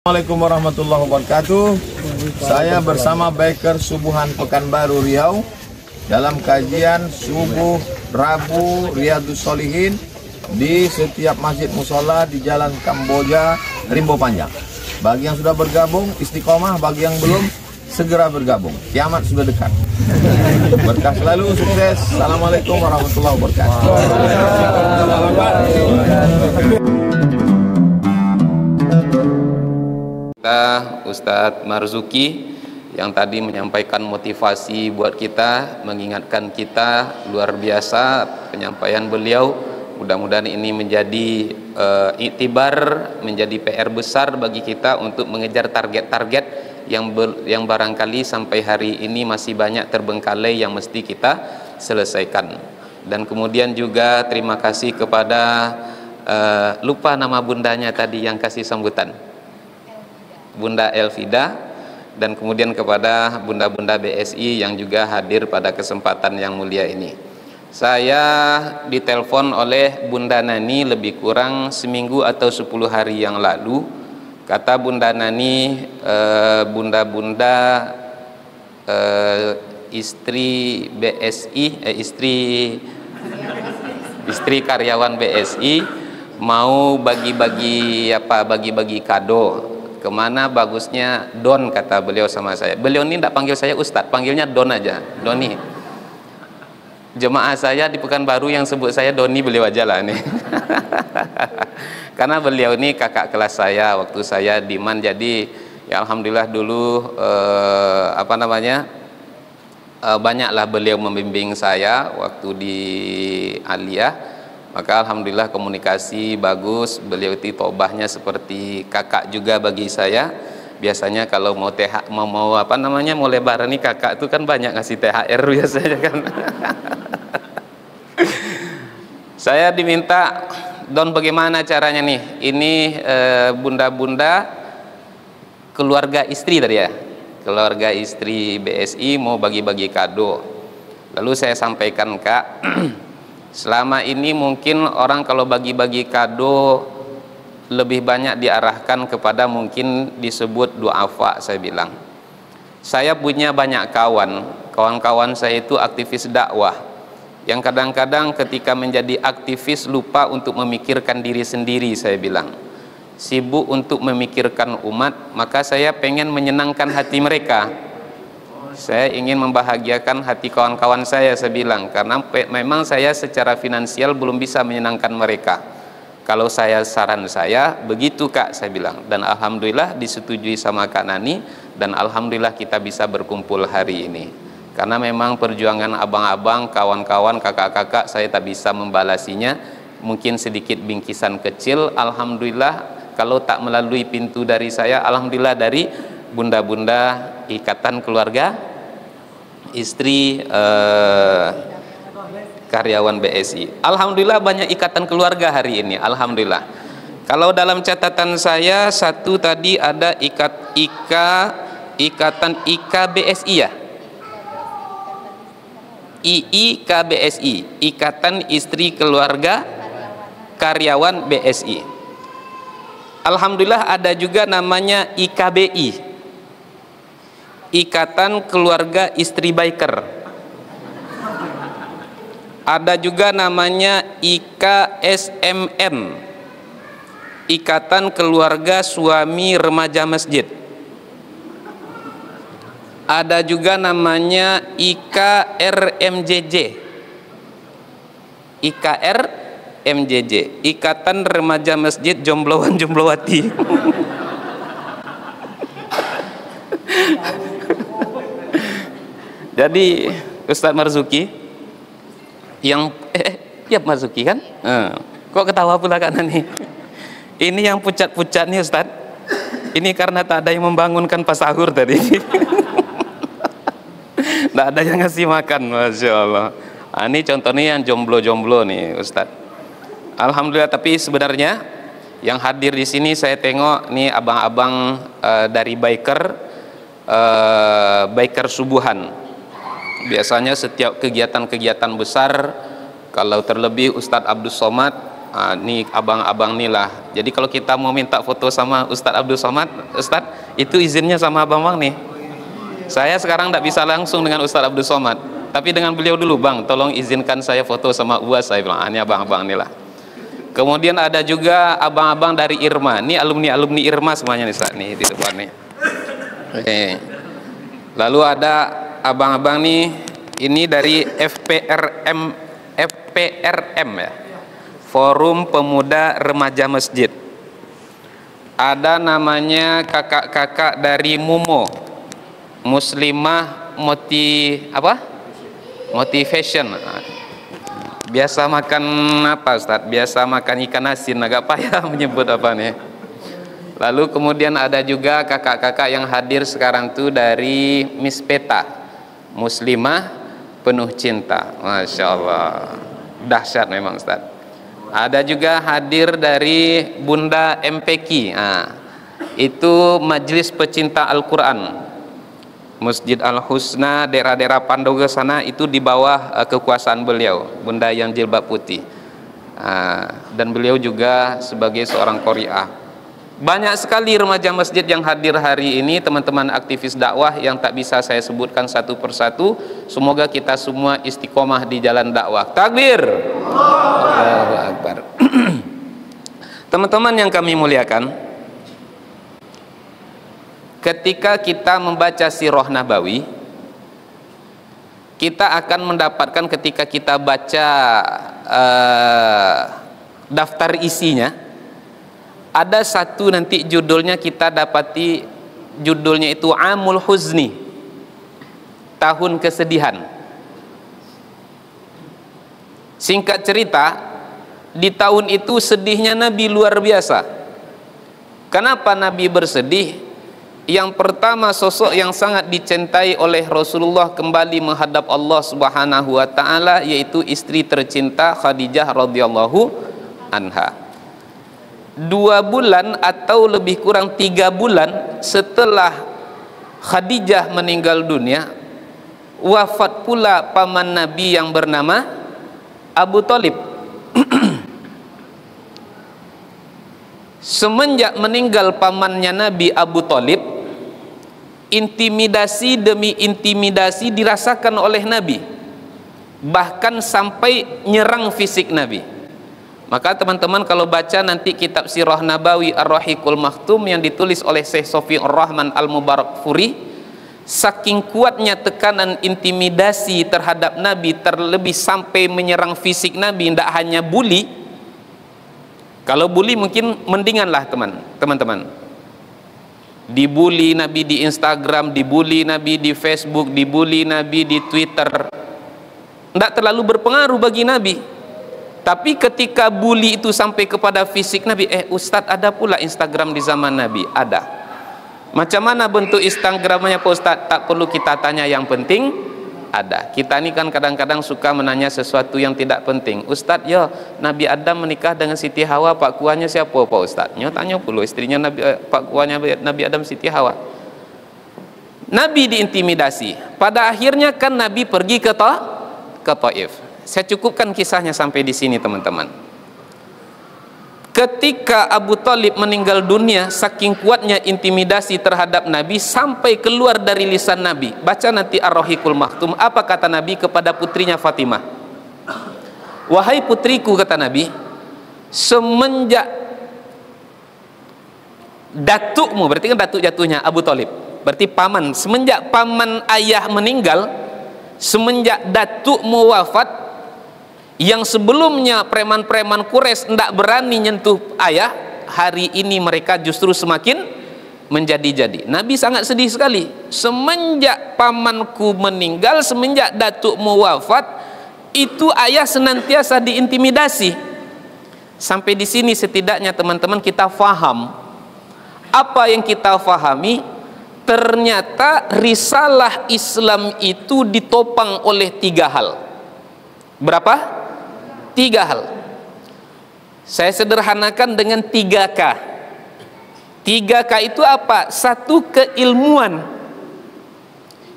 Assalamualaikum warahmatullahi wabarakatuh. Saya bersama Biker Subuhan Pekanbaru Riau dalam kajian subuh Rabu Riyadhus Shalihin di setiap masjid musola di Jalan Kamboja, Rimbo Panjang. Bagi yang sudah bergabung istiqomah, bagi yang belum segera bergabung. Kiamat sudah dekat. Berkah selalu, sukses. Assalamualaikum warahmatullahi wabarakatuh. Ustadz Marzuki yang tadi menyampaikan motivasi buat kita, mengingatkan kita, luar biasa penyampaian beliau. Mudah-mudahan ini menjadi iktibar, menjadi PR besar bagi kita untuk mengejar target-target yang barangkali sampai hari ini masih banyak terbengkalai yang mesti kita selesaikan. Dan kemudian juga terima kasih kepada lupa nama bundanya tadi yang kasih sambutan, Bunda Elvida, dan kemudian kepada bunda-bunda BSI yang juga hadir pada kesempatan yang mulia ini. Saya ditelepon oleh Bunda Nani lebih kurang seminggu atau 10 hari yang lalu. Kata Bunda Nani, bunda-bunda istri BSI, istri karyawan BSI mau bagi-bagi kado. Kemana bagusnya Don, kata beliau sama saya. Beliau ini tidak panggil saya Ustadz, panggilnya Don aja, Doni. Jemaah saya di Pekanbaru yang sebut saya Doni, beliau aja lah nih. Karena beliau ini kakak kelas saya waktu saya di MAN. Jadi ya alhamdulillah dulu banyaklah beliau membimbing saya waktu di Aliyah. Maka alhamdulillah komunikasi bagus. Beliau itu tobahnya seperti kakak juga bagi saya. Biasanya kalau mau mau lebaran nih kakak itu kan banyak ngasih THR biasanya kan. Saya diminta, Don, bagaimana caranya nih? Ini bunda-bunda keluarga istri tadi ya. Keluarga istri BSI mau bagi-bagi kado. Lalu saya sampaikan, Kak, selama ini mungkin orang kalau bagi-bagi kado lebih banyak diarahkan kepada mungkin disebut duafa. Saya bilang, saya punya banyak kawan-kawan saya itu aktivis dakwah yang kadang-kadang ketika menjadi aktivis lupa untuk memikirkan diri sendiri. Saya bilang, sibuk untuk memikirkan umat. Maka saya pengen menyenangkan hati mereka. Saya ingin membahagiakan hati kawan-kawan saya bilang, karena memang saya secara finansial belum bisa menyenangkan mereka. Kalau saran saya begitu, Kak, saya bilang. Dan alhamdulillah disetujui sama Kak Nani, dan alhamdulillah kita bisa berkumpul hari ini. Karena memang perjuangan abang-abang, kawan-kawan, kakak-kakak saya tak bisa membalasinya. Mungkin sedikit bingkisan kecil, alhamdulillah. Kalau tak melalui pintu dari saya, alhamdulillah dari bunda-bunda ikatan keluarga istri karyawan BSI. Alhamdulillah banyak ikatan keluarga hari ini, alhamdulillah. Kalau dalam catatan saya satu tadi ada ikatan IKBSI ya, IIKBSI, Ikatan Istri Keluarga Karyawan BSI. Alhamdulillah ada juga namanya IKBI, Ikatan Keluarga Istri Biker. Ada juga namanya IKSMM, Ikatan Keluarga Suami Remaja Masjid. Ada juga namanya IKRMJJ, Ikatan Remaja Masjid Jombloan Jomblowati. Jadi Ustadz Marzuki yang Marzuki kan? Kok ketawa pula Kak Nani? Ini yang pucat-pucat nih Ustadz. Ini karena tak ada yang membangunkan pas sahur tadi. Tak ada yang ngasih makan, Masya Allah. Ini contohnya yang jomblo-jomblo nih Ustadz. Alhamdulillah. Tapi sebenarnya yang hadir di sini saya tengok nih abang-abang dari Biker Subuhan. Biasanya setiap kegiatan-kegiatan besar, kalau terlebih Ustadz Abdus Somad Ini abang-abang nih lah. Jadi kalau kita mau minta foto sama Ustadz Abdul Somad, Ustadz itu izinnya sama abang-abang nih. Saya sekarang tidak bisa langsung dengan Ustadz Abdul Somad, tapi dengan beliau dulu, bang tolong izinkan saya foto sama UAS. Saya bilang, ini abang-abang nih lah. Kemudian ada juga abang-abang dari IRMA. Ini alumni IRMA semuanya nih, Ustadz, nih di depan nih. Oke. Lalu ada abang-abang nih, ini dari FPRM ya, Forum Pemuda Remaja Masjid. Ada namanya kakak-kakak dari MUMO, Muslimah Motivation. Biasa makan apa, Ustaz? Biasa makan ikan asin, agak payah menyebut apa nih. Lalu kemudian ada juga kakak-kakak yang hadir sekarang tuh dari Mispeta, Muslimah Penuh Cinta. Masya Allah, dahsyat memang, Ustaz. Ada juga hadir dari Bunda MPK. Itu Majelis Pecinta Al-Quran, Masjid Al-Husna, daerah-daerah Pandoga sana, itu di bawah kekuasaan beliau, Bunda yang jilbab putih. Dan beliau juga sebagai seorang qori'ah. Banyak sekali remaja masjid yang hadir hari ini, teman-teman aktivis dakwah yang tak bisa saya sebutkan satu persatu. Semoga kita semua istiqomah di jalan dakwah. Takbir, Allahu Akbar. Teman-teman yang kami muliakan, ketika kita membaca sirah Nabawi, kita akan mendapatkan, ketika kita baca daftar isinya, ada satu nanti judulnya kita dapati, judulnya itu Amul Huzni, tahun kesedihan. Singkat cerita, di tahun itu sedihnya Nabi luar biasa. Kenapa Nabi bersedih? Yang pertama, sosok yang sangat dicintai oleh Rasulullah kembali menghadap Allah Subhanahu wa taala, yaitu istri tercinta Khadijah radhiyallahu anha. 2 bulan atau lebih kurang 3 bulan setelah Khadijah meninggal dunia, wafat pula paman Nabi yang bernama Abu Thalib. Semenjak meninggal pamannya Nabi Abu Thalib, intimidasi demi intimidasi dirasakan oleh Nabi, bahkan sampai nyerang fisik Nabi. Maka teman-teman kalau baca nanti kitab Sirah Nabawi Ar-Rahiqul Maktum yang ditulis oleh Syekh Sofiur Rahman Al-Mubarakfuri, saking kuatnya tekanan intimidasi terhadap Nabi, terlebih sampai menyerang fisik Nabi, tidak hanya bully. Kalau bully mungkin mendingan lah teman-teman. Dibully Nabi di Instagram, dibully Nabi di Facebook, dibully Nabi di Twitter, tidak terlalu berpengaruh bagi Nabi. Tapi ketika bully itu sampai kepada fisik Nabi, Ustadz ada pula Instagram di zaman Nabi? Ada. Macam mana bentuk Instagramnya Pak Ustadz? Tak perlu kita tanya, yang penting ada. Kita ini kan kadang-kadang suka menanya sesuatu yang tidak penting. Ustadz, ya Nabi Adam menikah dengan Siti Hawa, pak kuahnya siapa Pak Ustadz? Tanya pula istrinya pak kuahnya Nabi Adam Siti Hawa. Nabi diintimidasi. Pada akhirnya kan Nabi pergi ke Taif. Saya cukupkan kisahnya sampai di sini teman-teman. Ketika Abu Thalib meninggal dunia, saking kuatnya intimidasi terhadap Nabi sampai keluar dari lisan Nabi. Baca nanti Ar-Rahiqul Maktum, apa kata Nabi kepada putrinya Fatimah? Wahai putriku, kata Nabi, semenjak datukmu, berarti kan datuk jatuhnya Abu Thalib, berarti paman, semenjak paman ayah meninggal, semenjak datukmu wafat, yang sebelumnya preman-preman Quraisy tidak berani nyentuh ayah, hari ini mereka justru semakin menjadi-jadi. Nabi sangat sedih sekali. Semenjak pamanku meninggal, semenjak datukmu wafat, itu ayah senantiasa diintimidasi. Sampai di sini setidaknya teman-teman kita faham. Apa yang kita fahami? Ternyata risalah Islam itu ditopang oleh 3 hal. Berapa? 3 hal. Saya sederhanakan dengan 3K. 3K itu apa? 1, keilmuan.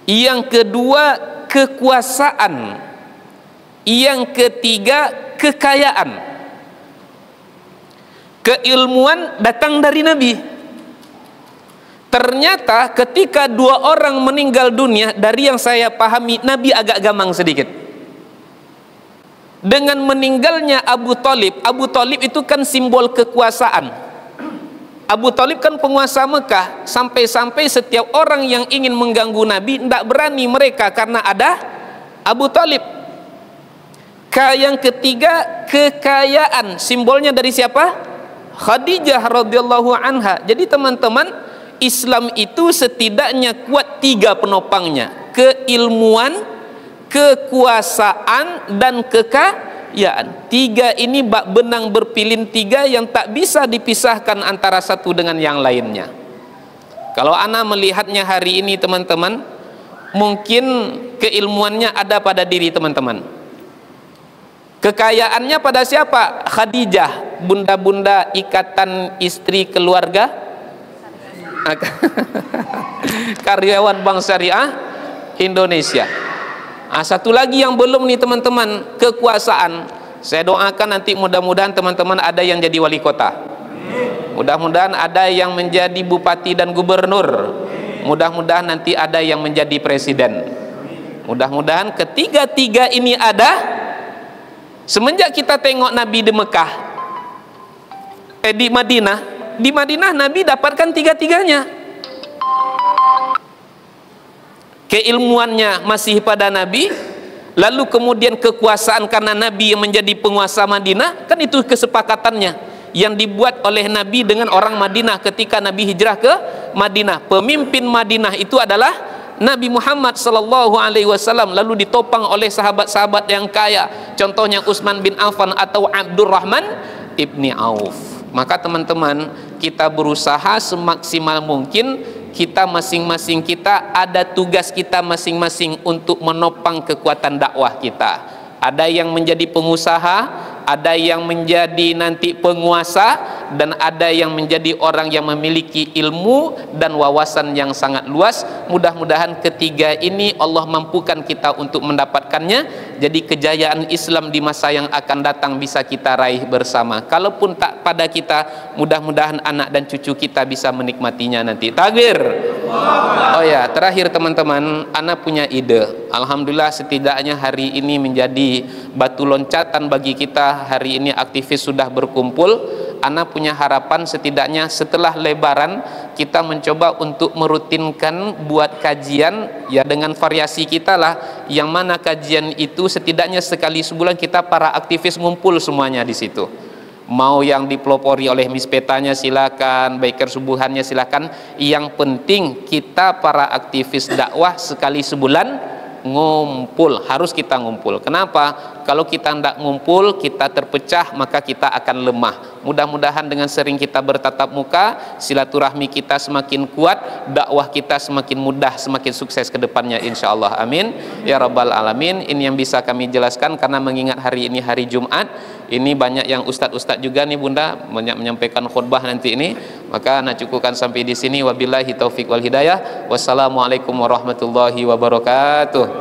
Yang kedua, kekuasaan. Yang ketiga, kekayaan. keilmuan datang dari Nabi. Ternyata ketika 2 orang meninggal dunia, dari yang saya pahami Nabi agak gamang sedikit. Dengan meninggalnya Abu Thalib itu kan simbol kekuasaan. Abu Thalib kan penguasa Mekah, sampai-sampai setiap orang yang ingin mengganggu Nabi tidak berani mereka karena ada Abu Thalib. Yang ketiga, kekayaan, simbolnya dari siapa? Khadijah radhiyallahu anha. Jadi teman-teman, Islam itu setidaknya kuat 3 penopangnya: keilmuan, kekuasaan, dan kekayaan. 3 ini bak benang berpilin 3 yang tak bisa dipisahkan antara satu dengan yang lainnya. Kalau ana melihatnya hari ini teman-teman, mungkin keilmuannya ada pada diri teman-teman. Kekayaannya pada siapa? Khadijah, bunda-bunda ikatan istri keluarga, karyawan Bank Syariah Indonesia. Satu lagi yang belum nih teman-teman, kekuasaan. Saya doakan nanti mudah-mudahan teman-teman ada yang jadi wali kota, mudah-mudahan ada yang menjadi bupati dan gubernur, mudah-mudahan nanti ada yang menjadi presiden. Mudah-mudahan ketiga-tiga ini ada. Semenjak kita tengok Nabi di Mekah, di Madinah Nabi dapatkan 3-tiganya. Keilmuannya masih pada Nabi, lalu kemudian kekuasaan karena Nabi yang menjadi penguasa Madinah, kan itu kesepakatannya yang dibuat oleh Nabi dengan orang Madinah ketika Nabi hijrah ke Madinah. Pemimpin Madinah itu adalah Nabi Muhammad sallallahu alaihi wasallam, lalu ditopang oleh sahabat-sahabat yang kaya, contohnya Utsman bin Affan atau Abdurrahman ibni Auf. Maka teman-teman, kita berusaha semaksimal mungkin, kita masing-masing kita ada tugas kita masing-masing untuk menopang kekuatan dakwah kita. Ada yang menjadi pengusaha, ada yang menjadi nanti penguasa, dan ada yang menjadi orang yang memiliki ilmu dan wawasan yang sangat luas. Mudah-mudahan ketiga ini Allah mampukan kita untuk mendapatkannya. Jadi kejayaan Islam di masa yang akan datang bisa kita raih bersama. Kalaupun tak pada kita, mudah-mudahan anak dan cucu kita bisa menikmatinya nanti. Takbir. Oh ya, terakhir teman-teman, anak punya ide. Alhamdulillah setidaknya hari ini menjadi batu loncatan bagi kita. Hari ini aktivis sudah berkumpul. Ana punya harapan setidaknya setelah Lebaran kita mencoba untuk merutinkan buat kajian ya dengan variasi kita lah, yang mana kajian itu setidaknya sekali sebulan kita para aktivis ngumpul semuanya di situ. Mau yang dipelopori oleh mispetanya silakan, biker subuhannya silakan. Yang penting kita para aktivis dakwah sekali sebulan ngumpul, harus kita ngumpul. Kenapa? Kalau kita tidak ngumpul, kita terpecah, maka kita akan lemah. Mudah-mudahan dengan sering kita bertatap muka, silaturahmi kita semakin kuat, dakwah kita semakin mudah, semakin sukses ke depannya insyaallah. Amin ya rabbal alamin. Ini yang bisa kami jelaskan karena mengingat hari ini hari Jumat. Ini banyak yang ustadz-ustadz juga nih Bunda banyak menyampaikan khutbah nanti ini. Maka nak cukupkan sampai di sini. Wabillahi taufik wal hidayah. Wassalamualaikum warahmatullahi wabarakatuh.